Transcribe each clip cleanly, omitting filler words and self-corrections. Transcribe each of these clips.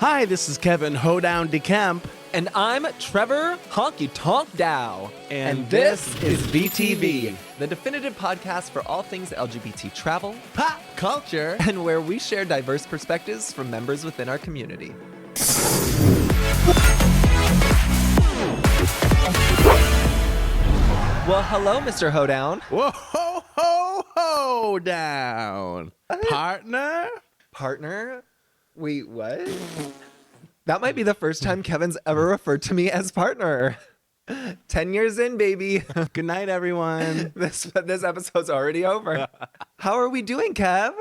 Hi, this is Kevin Hoedown DeKemp. And I'm Trevor Honky Tonk Dow. And this is VTV, the definitive podcast for all things LGBT travel, pop culture, and where we share diverse perspectives from members within our community. Well, hello, Mr. Hoedown. Whoa, ho, ho, ho, down. Partner? Wait, what? That might be the first time Kevin's ever referred to me as partner. 10 years in, baby. Good night, everyone. This episode's already over. How are we doing, Kev?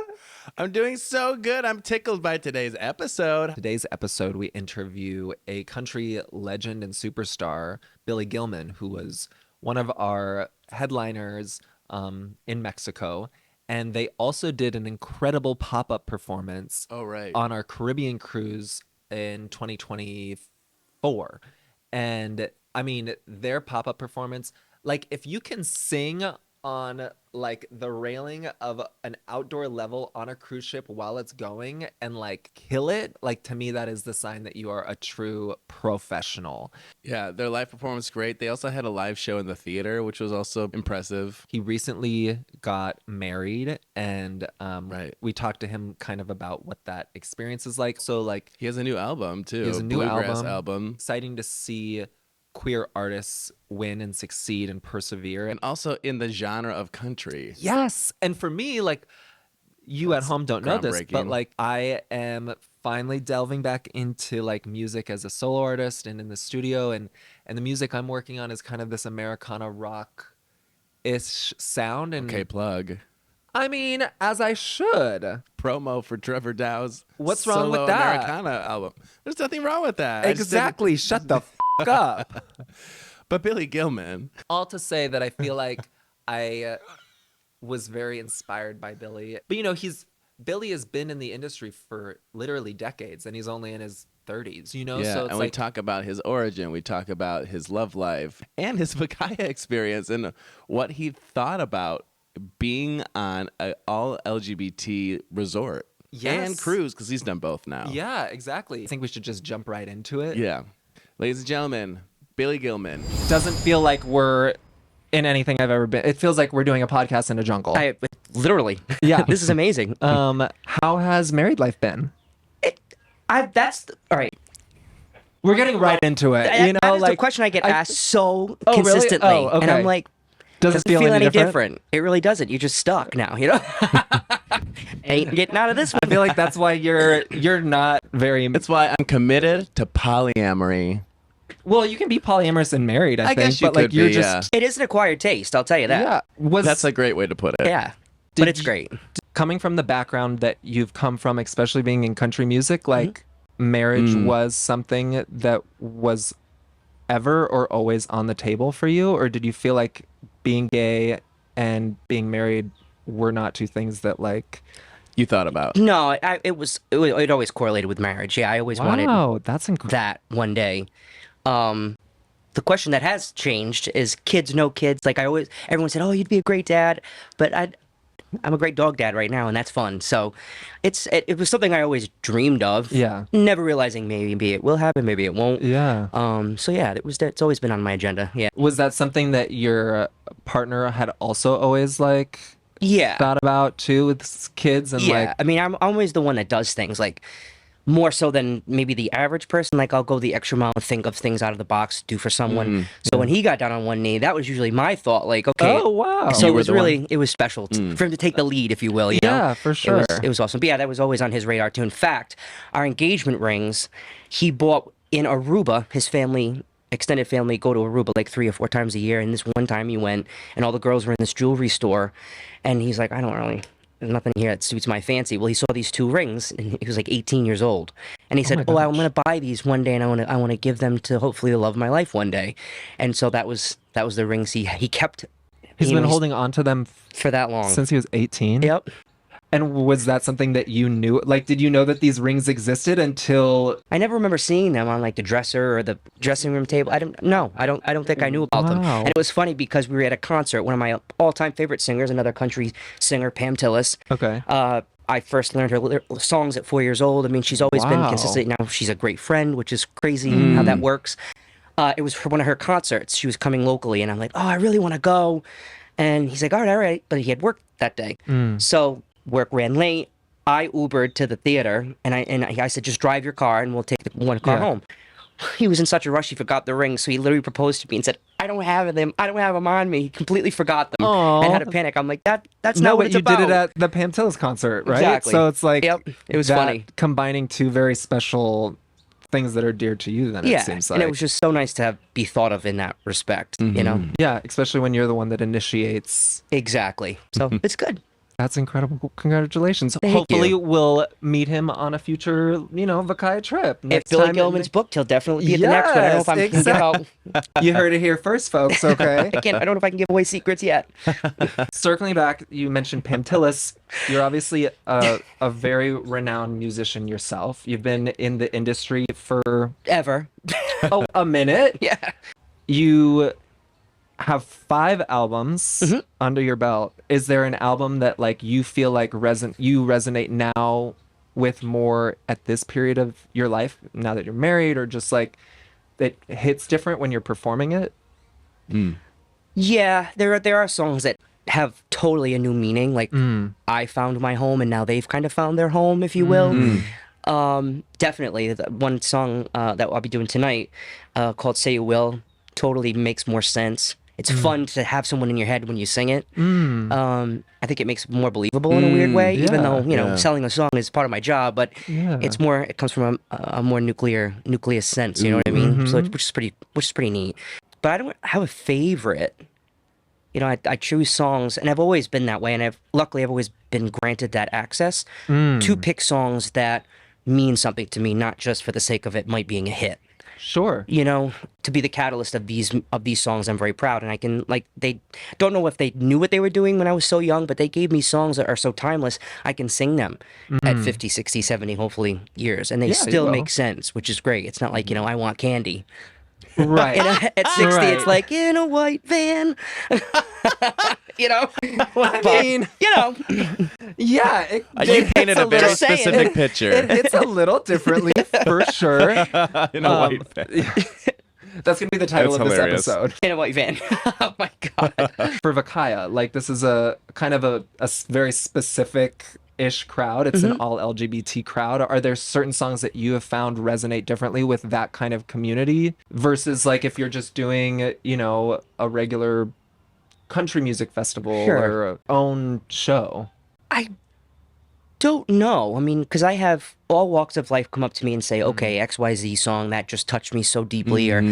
I'm doing so good. I'm tickled by today's episode. Today's episode, we interview a country legend and superstar, Billy Gilman, who was one of our headliners in Mexico. And they also did an incredible pop-up performance on our Caribbean cruise in 2024. And I mean, their pop-up performance, like if you can sing on like the railing of an outdoor level on a cruise ship while it's going and like kill it, like to me that is the sign that you are a true professional. Yeah, their live performance was great. They also had a live show in the theater, which was also impressive. He recently got married, and we talked to him kind of about what that experience is like. So like he has a new album too. He has a new Bluegrass album. Exciting to see queer artists win and succeed and persevere, and also in the genre of country. Yes. And for me, like, you at home don't know this, but like I am finally delving back into like music as a solo artist and in the studio, and the music I'm working on is kind of this Americana rock-ish sound. And okay, plug. I mean, as I should. Promo for Trevor Dow's What's wrong with solo that? Americana album. There's nothing wrong with that. Exactly. Shut the up. But Billy Gilman. All to say that I feel like I was very inspired by Billy. But you know, Billy has been in the industry for literally decades, and he's only in his 30s, you know? Yeah, so it's and we talk about his origin, we talk about his love life, and his VACAYA experience, and what he thought about being on an all LGBT resort. Yes. And cruise, because he's done both now. Yeah, exactly. I think we should just jump right into it. Yeah. Ladies and gentlemen, Billy Gilman. Doesn't feel like we're in anything I've ever been. It feels like we're doing a podcast in a jungle. Literally. Yeah. This is amazing. How has married life been? All right. We're getting right into it. That is the question I get asked so consistently. Really? Oh, okay. And I'm like, does it feel any different? It really doesn't. You're just stuck now, you know? Ain't getting out of this one. I feel like that's why you're not very... That's why I'm committed to polyamory. Well, you can be polyamorous and married, I think. guess you but like could you're be, just It is an acquired taste, I'll tell you that. Yeah. That's a great way to put it. Yeah. But it's great. Coming from the background that you've come from, especially being in country music, like marriage was something that was ever or always on the table for you? Or did you feel like being gay and being married were not two things that like you thought about? No, it always correlated with marriage. Yeah, I always wanted that's incredible. That one day. The question that has changed is kids, no kids. Like everyone said, oh, you'd be a great dad, but I'm a great dog dad right now, and that's fun. So it was something I always dreamed of. Yeah. Never realizing maybe it will happen, maybe it won't. Yeah. So yeah, it's always been on my agenda. Yeah. Was that something that your partner had also always like thought about too with kids and like? I mean, I'm always the one that does things like more so than maybe the average person. Like I'll go the extra mile and think of things out of the box to do for someone. So when he got down on one knee, that was usually my thought. Like, okay. Oh, wow. So it was special for him to take the lead, if you will. You know? Yeah, for sure. It was awesome. But yeah, that was always on his radar too. In fact, our engagement rings, he bought in Aruba. His family, extended family, go to Aruba like 3 or 4 times a year. And this one time he went, and all the girls were in this jewelry store, and he's like, there's nothing here that suits my fancy. Well, he saw these 2 rings, and he was like 18 years old. And he said, I'm going to buy these one day, and I want to give them to hopefully the love of my life one day. And so that was the rings he kept. He's been holding on to them for that long. Since he was 18? Yep. And was that something that you knew? Like, did you know that these rings existed until... I never remember seeing them on like the dresser or the dressing room table. I don't think I knew about them. And it was funny because we were at a concert. One of my all-time favorite singers, another country singer, Pam Tillis. Okay. I first learned her songs at 4 years old. I mean, she's always been Wow. consistent. Now she's a great friend, which is crazy how that works. It was for one of her concerts. She was coming locally, and I'm like, oh, I really want to go. And he's like, all right. But he had work that day. So work ran late. I Ubered to the theater, and I said, just drive your car, and we'll take the one car home. He was in such a rush, he forgot the ring, so he literally proposed to me and said, I don't have them on me. He completely forgot them and had a panic. I'm like, that's not what it's you about. did it at the Pam Tillis concert, right? Exactly. So it's like, Yep, it was that funny. combining two very special things that are dear to you, then it seems like. And it was just so nice to be thought of in that respect, you know? Yeah, especially when you're the one that initiates. Exactly. So it's good. That's incredible. Congratulations. Thank Hopefully you. we'll meet him on a future, VACAYA trip. If Next Billy time Gilman's booked, he'll definitely be at the next one. I don't know if I'm Yes, can give out. You heard it here first, folks, okay? I don't know if I can give away secrets yet. Circling back, you mentioned Pam Tillis. You're obviously a very renowned musician yourself. You've been in the industry for Ever. a minute. Yeah. You have 5 albums under your belt. Is there an album that like you feel like you resonate now with more at this period of your life, now that you're married, or just like it hits different when you're performing it? Yeah, there are songs that have totally a new meaning. Like I found my home, and now they've kind of found their home, if you will. Definitely, the one song that I'll be doing tonight, called "Say You Will," totally makes more sense. It's fun to have someone in your head when you sing it. I think it makes it more believable in a weird way, even though selling a song is part of my job. But it comes from a more nucleus sense. You know what I mean? So which is pretty neat. But I don't have a favorite. I choose songs, and I've always been that way, and luckily I've always been granted that access to pick songs that mean something to me, not just for the sake of it might being a hit. Sure. To be the catalyst of these songs, I'm very proud, and I can they don't know if they knew what they were doing when I was so young, but they gave me songs that are so timeless. I can sing them at 50, 60, 70, hopefully years, and they still make sense, which is great. It's not like I want candy. Right. At 60, it's like in a white van. I But, mean, yeah. You painted a very Just saying. specific picture. It's a little differently, for sure. In a white van. That's going to be the title That's of this hilarious. episode. in a white van. Oh my god. For VACAYA, like this is a kind of a very specific-ish crowd. It's an all LGBT crowd. Are there certain songs that you have found resonate differently with that kind of community versus like if you're just doing, a regular country music festival or a own show? I don't know. I mean, because I have all walks of life come up to me and say, okay, XYZ song that just touched me so deeply. Or,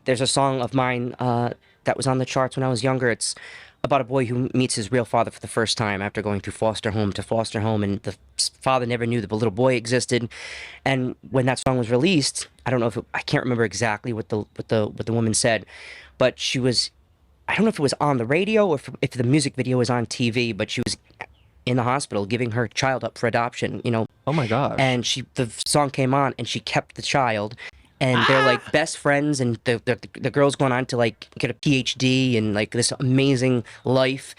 there's a song of mine that was on the charts when I was younger. It's about a boy who meets his real father for the first time after going through foster home to foster home, and the father never knew the little boy existed. And when that song was released, I don't know if I can't remember exactly what the woman said, but she was, I don't know if it was on the radio or if the music video was on TV, but she was in the hospital giving her child up for adoption. Oh my gosh. And the song came on, and she kept the child. And they're like best friends, and the girl's going on to like get a PhD and like this amazing life.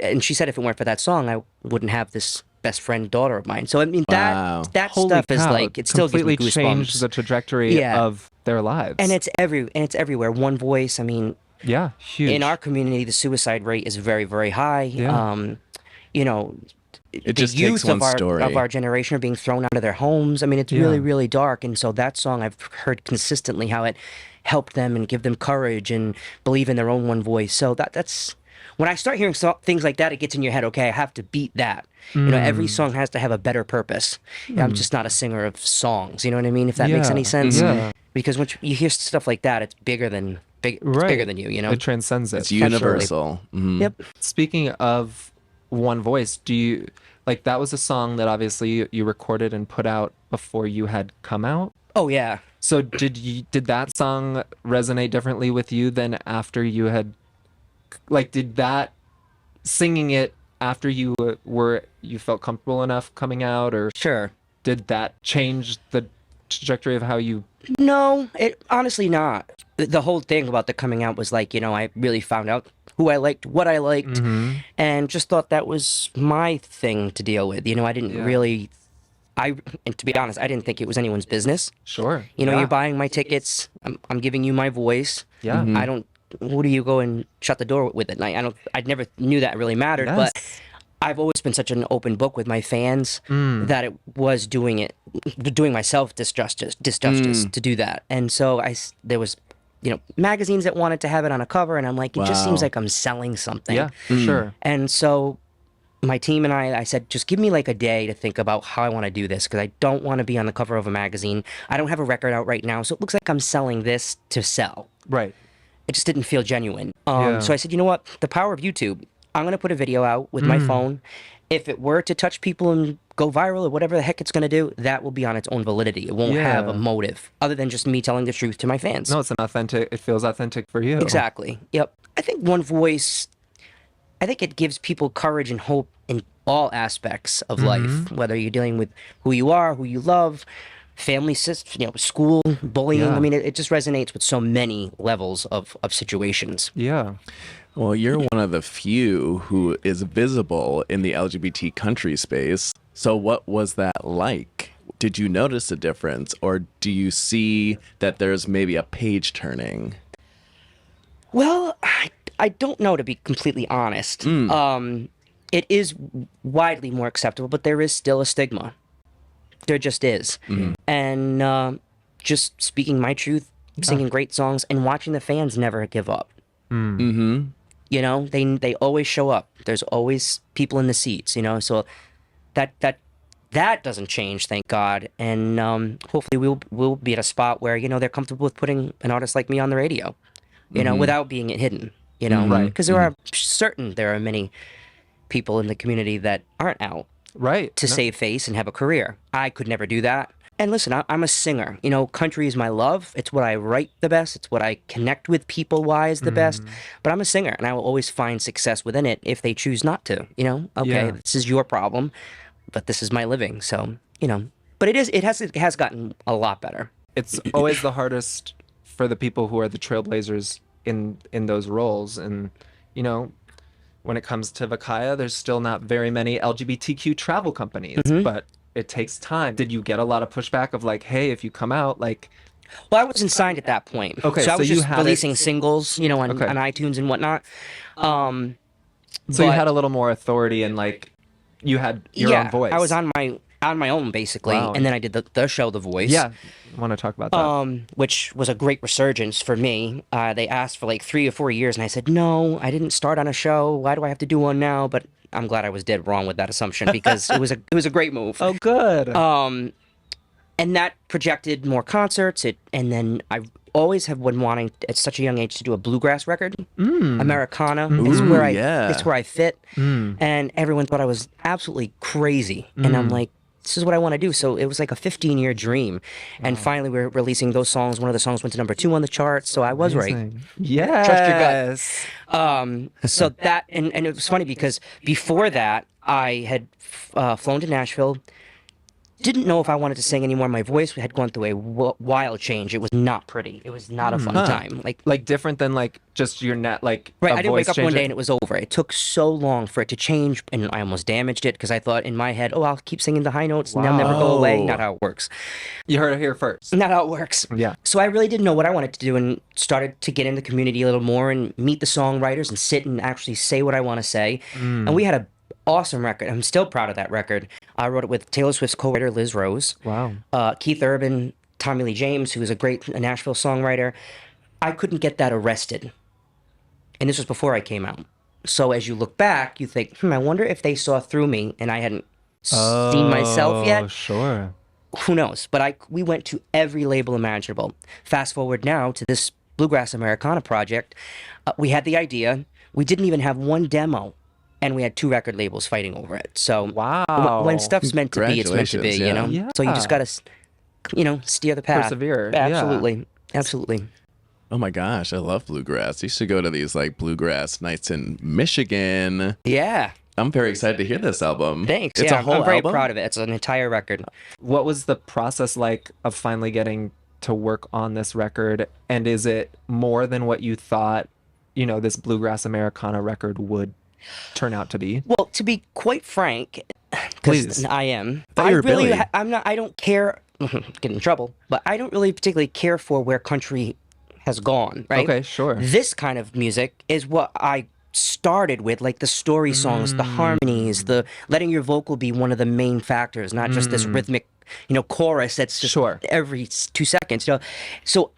And she said if it weren't for that song, I wouldn't have this best friend daughter of mine. So I mean Wow. that Holy stuff is cow, like it still gives me completely changed goosebumps. the trajectory Yeah. of their lives. And it's everywhere. One Voice. I mean, yeah, huge. in our community, the suicide rate is very, very high. Yeah. It The just youth takes one of story. our generation are being thrown out of their homes. I mean, it's really, really dark. And so that song, I've heard consistently how it helped them and give them courage and believe in their own one voice. So that's when I start hearing things like that, it gets in your head. Okay, I have to beat that. Every song has to have a better purpose. I'm just not a singer of songs. You know what I mean? If that makes any sense. Yeah. Because when you hear stuff like that, it's bigger than it's bigger than you. It transcends it. It's universal. Yep. Speaking of One Voice, do you like that was a song that obviously you recorded and put out before you had come out? Oh yeah. So did that song resonate differently with you than after you had did that singing it after you felt comfortable enough coming out, or Sure. did that change the trajectory of how you? No, it honestly not. The whole thing about the coming out was like, I really found out who I liked, what I liked, and just thought that was my thing to deal with. I didn't really, and to be honest, I didn't think it was anyone's business. Sure. You're buying my tickets. I'm giving you my voice. Yeah. I don't. Who do you go and shut the door with at night? I never knew that really mattered, but I've always been such an open book with my fans that it was doing myself disjustice to do that. And so there was, magazines that wanted to have it on a cover, and I'm like, it just seems like I'm selling something. Yeah, for sure. And so my team and I said, just give me like a day to think about how I want to do this, because I don't want to be on the cover of a magazine. I don't have a record out right now, so it looks like I'm selling this to sell. Right. It just didn't feel genuine. So I said, you know what? The power of YouTube. I'm going to put a video out with my phone. If it were to touch people and go viral or whatever the heck it's going to do, that will be on its own validity. It won't have a motive other than just me telling the truth to my fans. No, it feels authentic for you. Exactly. Yep. I think one voice, I think it gives people courage and hope in all aspects of life, whether you're dealing with who you are, who you love, family, school, bullying. I mean, it just resonates with so many levels of situations. Yeah. Well, you're one of the few who is visible in the LGBT country space. So what was that like? Did you notice a difference, or do you see that there's maybe a page turning? Well, I don't know, to be completely honest. It is widely more acceptable, but there is still a stigma. There just is. And just speaking my truth, singing great songs, and watching the fans never give up. They always show up. There's always people in the seats, so that doesn't change, thank God. And hopefully we'll be at a spot where, they're comfortable with putting an artist like me on the radio, without being hidden, Right. Because there are many people in the community that aren't out to save face and have a career. I could never do that. And listen, I'm a singer. Country is my love. It's what I write the best. It's what I connect with people-wise the best. But I'm a singer, and I will always find success within it if they choose not to. This is your problem, but this is my living. So, but it has gotten a lot better. It's always the hardest for the people who are the trailblazers in those roles. And, when it comes to VACAYA, there's still not very many LGBTQ travel companies, but it takes time. Did you get a lot of pushback of like, hey, if you come out, like... Well, I wasn't signed at that point. Okay, so I was you just had releasing singles, on iTunes and whatnot. So you had a little more authority and like you had your own voice. I was on my own basically, and then I did the show The Voice. Yeah, I want to talk about that. Which was a great resurgence for me. They asked for like 3 or 4 years, and I said, no, I didn't start on a show. Why do I have to do one now? But I'm glad I was dead wrong with that assumption, because it was a great move. Oh, good. And that projected more concerts. And then I always have been wanting at such a young age to do a bluegrass record. Americana. It's where I fit. And everyone thought I was absolutely crazy. And I'm like, this is what I want to do. So it was like a 15-year dream. And finally we're releasing those songs. One of the songs went to #2 on the charts. So I was right. Yes. Trust your gut. So that, and it was funny because before that, I had flown to Nashville. Didn't know if I wanted to sing anymore. My voice had gone through a wild change. It was not pretty. It was not a fun time. Like different than like just your net, like right. I didn't wake up one day and it was over. It took so long for it to change, and I almost damaged it because I thought in my head, oh, I'll keep singing the high notes and they'll never go away. Not how it works. You heard it here first. Not how it works. Yeah. So I really didn't know what I wanted to do, and started to get in the community a little more and meet the songwriters and sit and actually say what I want to say. And we had a awesome record. I'm still proud of that record. I wrote it with Taylor Swift's co-writer Liz Rose. Wow. Keith Urban, Tommy Lee James, who is a great Nashville songwriter. I couldn't get that arrested. And this was before I came out. So as you look back, you think, I wonder if they saw through me and I hadn't seen myself yet. Sure. Who knows? But we went to every label imaginable. Fast forward now to this Bluegrass Americana project. We had the idea. We didn't even have one demo. And we had 2 record labels fighting over it. So wow. When stuff's meant to be, it's meant to be, Yeah. So you just got to, steer the path. Persevere. Absolutely. Yeah. Absolutely. Oh my gosh, I love bluegrass. You should go to these like bluegrass nights in Michigan. Yeah. I'm very excited to hear this album. Thanks. It's yeah, a whole I'm very album? proud of it. It's an entire record. What was the process like of finally getting to work on this record? And is it more than what you thought this bluegrass Americana record would turn out to be? Well, to be quite frank, Please. because I am, Thought you were Billy. I'm not. I don't care. Get in trouble, but I don't really particularly care for where country has gone. Right? Okay, sure. This kind of music is what I started with, like the story songs, the harmonies, the letting your vocal be one of the main factors, not just this rhythmic, chorus that's just Sure. every 2 seconds. So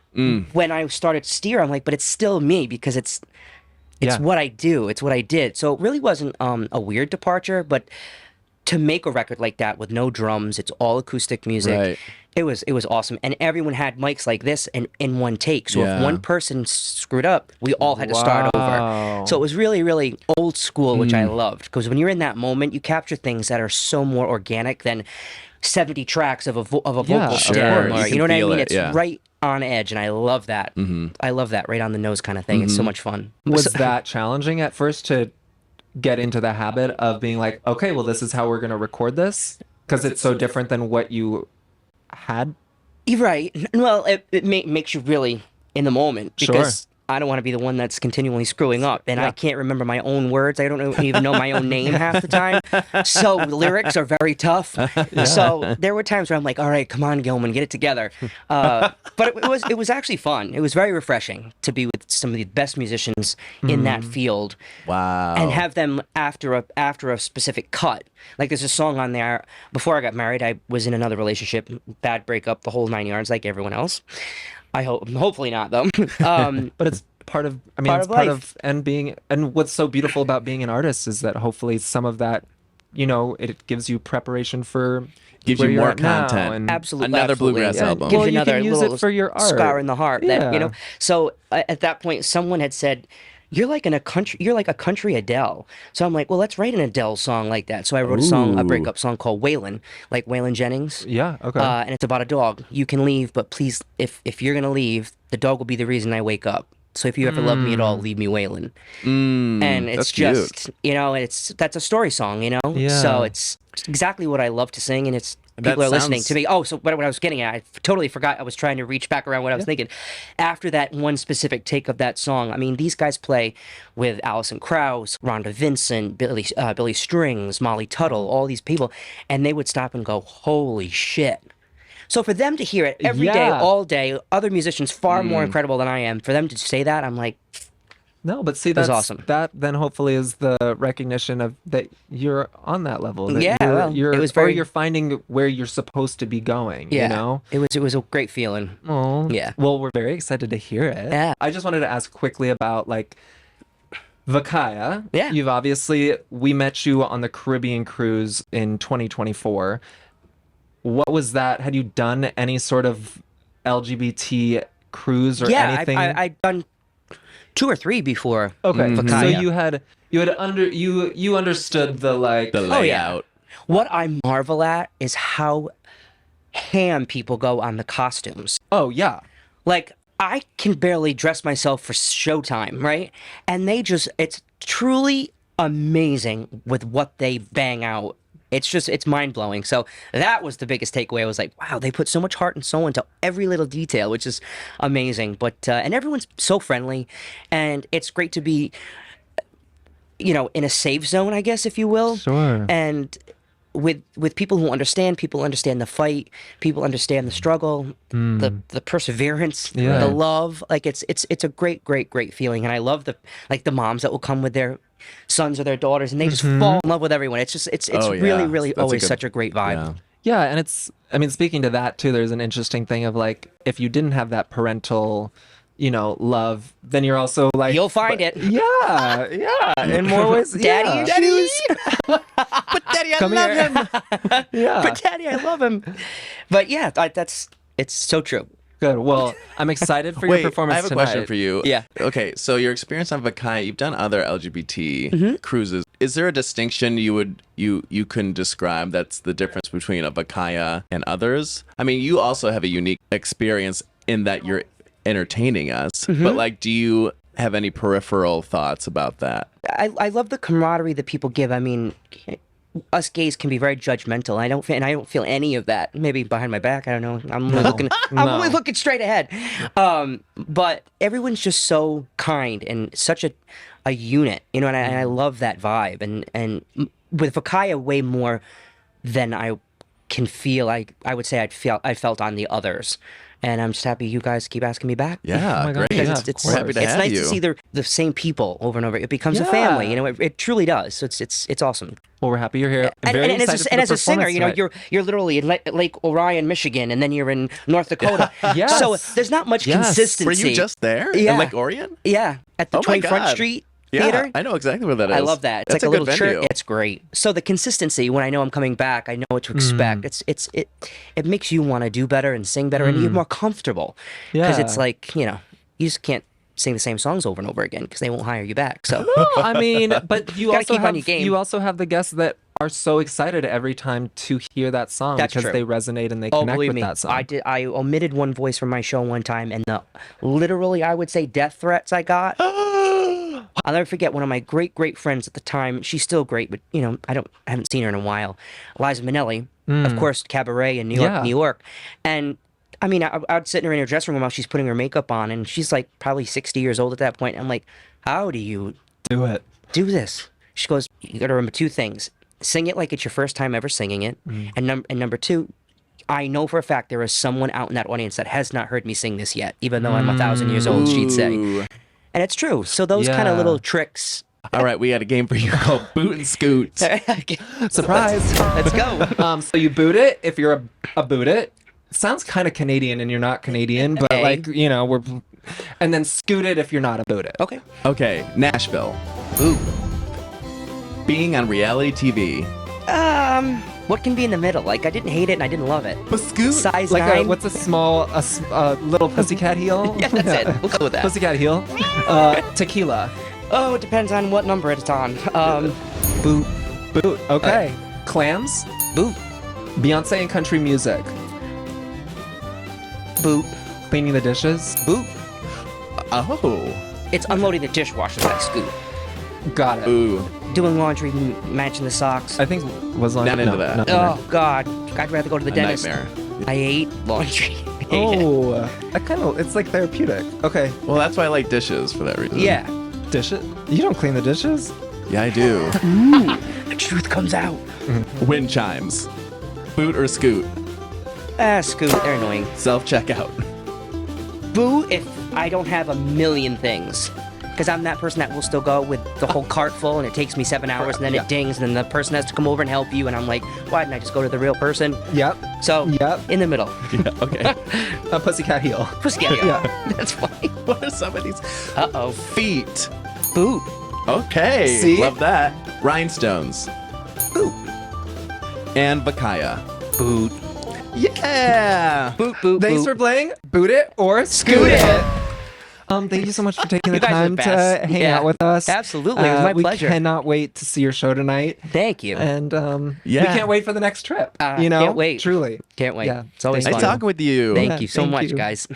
when I started Steer, I'm like, but it's still me because it's Yeah. what I do. It's what I did. So it really wasn't a weird departure, but to make a record like that with no drums, it's all acoustic music. Right. It was awesome, and everyone had mics like this in one take. So Yeah. if one person screwed up, we all had to start Wow. over. So it was really, really old school, which I loved, because when you're in that moment, you capture things that are so more organic than 70 tracks of a vocal Yeah, of stem. course. Or, You you know can what I feel mean? it, It's yeah. right on edge, and I love that. I love that right on the nose kind of thing. It's so much fun. Was that challenging at first to get into the habit of being like, okay, well, this is how we're going to record this? Because it's so different than what you had? You're right. Well, it makes you really in the moment Sure. because I don't want to be the one that's continually screwing up, and I can't remember my own words. I don't even know my own name half the time. So lyrics are very tough. So there were times where I'm like, "All right, come on, Gilman, get it together." But it was actually fun. It was very refreshing to be with some of the best musicians in that field. Wow. And have them after a specific cut. Like there's a song on there. Before I got married, I was in another relationship, bad breakup, the whole 9 yards, like everyone else. Hopefully not though. But it's part of, Part it's of part life. of, and what's so beautiful about being an artist is that hopefully some of that, it gives you preparation for Gives where you you're more at now, content. and Absolutely, Another absolutely. bluegrass album. Gives Well, you you can another use little it for your art. scar in the heart. That, Yeah. So at that point, someone had said, "You're like a country Adele." So I'm like, well, let's write an Adele song like that. So I wrote a Ooh. breakup song called Waylon, like Waylon Jennings. Yeah, okay. And it's about a dog. You can leave, but please, if you're gonna leave, the dog will be the reason I wake up. So if you ever love me at all, leave me Waylon. And it's that's cute. just, that's a story song, Yeah. So it's exactly what I love to sing, and it's people are listening to me. Oh, so what I was getting at, I totally forgot. I was trying to reach back around what I was thinking. After that one specific take of that song, I mean, these guys play with Alison Krauss, Rhonda Vincent, Billy Strings, Molly Tuttle, all these people, and they would stop and go, "Holy shit." So for them to hear it every day, Yeah. all day, other musicians far more incredible than I am, for them to say that, I'm like, No, but see, was that's awesome. That then hopefully is the recognition of that you're on that level. That Yeah, you're, well, you're, it was or very- you're finding where you're supposed to be going. yeah, You know. it was a great feeling. Oh, Yeah. Well, we're very excited to hear it. Yeah. I just wanted to ask quickly about VACAYA. Yeah. We met you on the Caribbean cruise in 2024. What was that? Had you done any sort of LGBT cruise or Yeah, anything? I've done 2 or 3 before. Okay, so VACAYA. you understood the The Oh, yeah. layout. What I marvel at is how ham people go on the costumes. Oh yeah. Like, I can barely dress myself for showtime, right? And it's truly amazing with what they bang out. It's mind-blowing. So that was the biggest takeaway. I was like, wow, they put so much heart and soul into every little detail, which is amazing. But, and everyone's so friendly, and it's great to be, in a safe zone, I guess, if you will. Sure. And with people who people understand the fight, people understand the struggle, the perseverance, Yeah. the love. Like it's a great, great, great feeling. And I love the moms that will come with their sons or their daughters, and they just fall in love with everyone. It's just it's Oh, really, yeah. really That's a always good- such a great vibe. Yeah. Yeah, and speaking to that too, there's an interesting thing of if you didn't have that parental, love, then you're also like You'll find it. Yeah, in more ways. Daddy yeah. issues. But Daddy, I Come love here. him. Yeah. But Daddy, I love him. But yeah, it's so true. Good. Well, I'm excited for your performance I have a tonight. question for you. Yeah. Okay, so your experience on VACAYA, you've done other LGBT Mm-hmm. cruises. Is there a distinction you can describe that's the difference between a VACAYA and others? I mean, you also have a unique experience in that you're entertaining us, Mm-hmm. but do you have any peripheral thoughts about that? I love the camaraderie that people give. I mean, us gays can be very judgmental. And I don't feel any of that. Maybe behind my back, I don't know. I'm only looking. I'm only looking straight ahead. But everyone's just so kind and such a unit, you know. And I love that vibe. And with VACAYA, way more than I can feel. I would say I felt on the others. And I'm just happy you guys keep asking me back. Yeah, Oh my God. great. Yeah, We're happy to it's have nice you. to see the same people over and over. It becomes a family, you know. It truly does. So it's awesome. Well, we're happy you're here. I'm very excited for the as a singer, performance you know, tonight. you're literally in Lake Orion, Michigan, and then you're in North Dakota. Yes. So there's not much Yes. consistency. Were you just there? Yeah. In Lake Orion? Yeah, at the Oh my 20 God. Front Street Yeah, Theater. I know exactly where that is. I love that. It's That's like a little good venue. church. It's great. So the consistency, when I know I'm coming back, I know what to expect. It makes you want to do better and sing better, and you're more comfortable. Because it's Yeah. like, you know, you just can't sing the same songs over and over again because they won't hire you back. So No, I mean, but you Gotta also keep on have your game. you also have the guests that are so excited every time to hear that song That's because true. they resonate and they Oh, connect believe with me, that song. I omitted one voice from my show one time, and the literally, I would say, death threats I got. I'll never forget one of my great friends at the time. She's still great, but you know, I haven't seen her in a while. Liza Minnelli, of course, Cabaret in New York, Yeah. New York, and I mean, I'd sit in her in her dressing room while she's putting her makeup on, and she's like probably 60 years old at that point. I'm like, how do you Do it. do this? She goes, you gotta remember two things: sing it like it's your first time ever singing it, and number two, I know for a fact there is someone out in that audience that has not heard me sing this yet, even though I'm 1,000 years old. She'd say, Ooh. and it's true. So those kind of Yeah. little tricks. All right, we got a game for you called Boot and Scoot. Surprise. Let's go. So you boot it if you're a boot it. Sounds kind of Canadian and you're not Canadian, but Hey. like, you know, and then scoot it if you're not a boot it. Okay. Okay, Nashville. Ooh. Being on reality TV. What can be in the middle? Like, I didn't hate it and I didn't love it. But Scoot. Size Like 9. what's a little pussycat heel? Yeah, that's it. We'll go with that. Pussycat heel. Tequila. Oh, it depends on what number it's on. Boot. Boot. Okay. Clams. Boot. Beyonce and country music. Boot. Cleaning the dishes. Boot. Oh. It's unloading the dishwasher that scoot. Got it. Ooh. Doing laundry, matching the socks. I think was on. Not into that. not in there. Oh, God. I'd rather go to the A dentist. nightmare. I hate laundry. I hate it. Oh, I kind of. It's like therapeutic. Okay. Well, that's why I like dishes for that reason. Yeah. Dishes. You don't clean the dishes. Yeah, I do. The truth comes out. Wind chimes. Boot or Scoot. Scoot. They're annoying. Self-checkout. Boo if I don't have a million things. Because I'm that person that will still go with the whole cart full and it takes me 7 hours and then Yeah. it dings and then the person has to come over and help you and I'm like, why didn't I just go to the real person? Yep. So, Yep. in the middle. Yeah, okay. A pussycat heel. Pussycat. Yeah. That's funny. What are some of these? Uh-oh. Feet. Boot. Okay. See? Love that. Rhinestones. Boot. And VACAYA. Boot. Yeah. Boot, boot, Thanks boot. for playing. Boot it or scoot it. Thank you so much for taking the You guys are time the to best. hang Yeah. out with us. Absolutely. It was my pleasure. We cannot wait to see your show tonight. Thank you. And Yeah. we can't wait for the next trip. You know, can't wait. Truly. Can't wait. Yeah. It's always Nice Nice fun. talking with you. Thank Yeah, you so thank much, you. guys.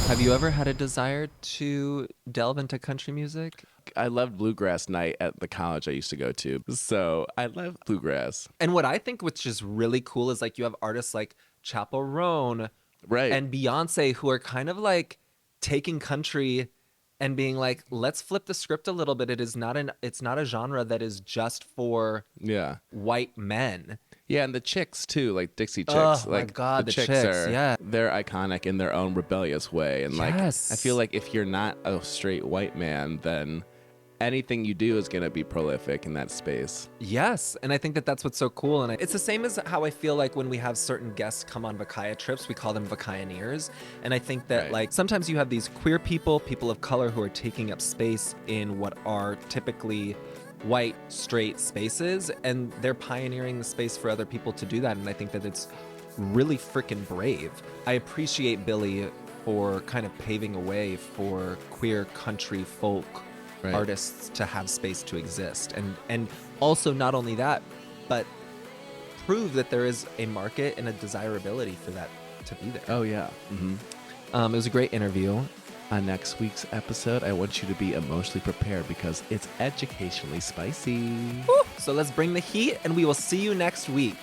Have you ever had a desire to delve into country music? I loved bluegrass night at the college I used to go to. So I love bluegrass. And what I think which is really cool is like you have artists like Chappell Roan Right. and Beyonce who are kind of like taking country and being like, let's flip the script a little bit. It's not a genre that is just for yeah. white men. Yeah, and the chicks too, like Dixie Chicks. Oh, my like God, the chicks Chicks, are yeah. they're iconic in their own rebellious way. And like Yes. I feel like if you're not a straight white man, then anything you do is gonna be prolific in that space. Yes, and I think that that's what's so cool. And it's the same as how I feel like when we have certain guests come on VACAYA trips, we call them VACAYaneers. And I think that Right. like sometimes you have these queer people of color who are taking up space in what are typically white, straight spaces, and they're pioneering the space for other people to do that. And I think that it's really freaking brave. I appreciate Billy for kind of paving a way for queer country folk Right. artists to have space to exist, and also not only that, but prove that there is a market and a desirability for that to be there. Oh yeah. It was a great interview. On next week's episode, I want you to be emotionally prepared because it's educationally spicy. So let's bring the heat, and we will see you next week.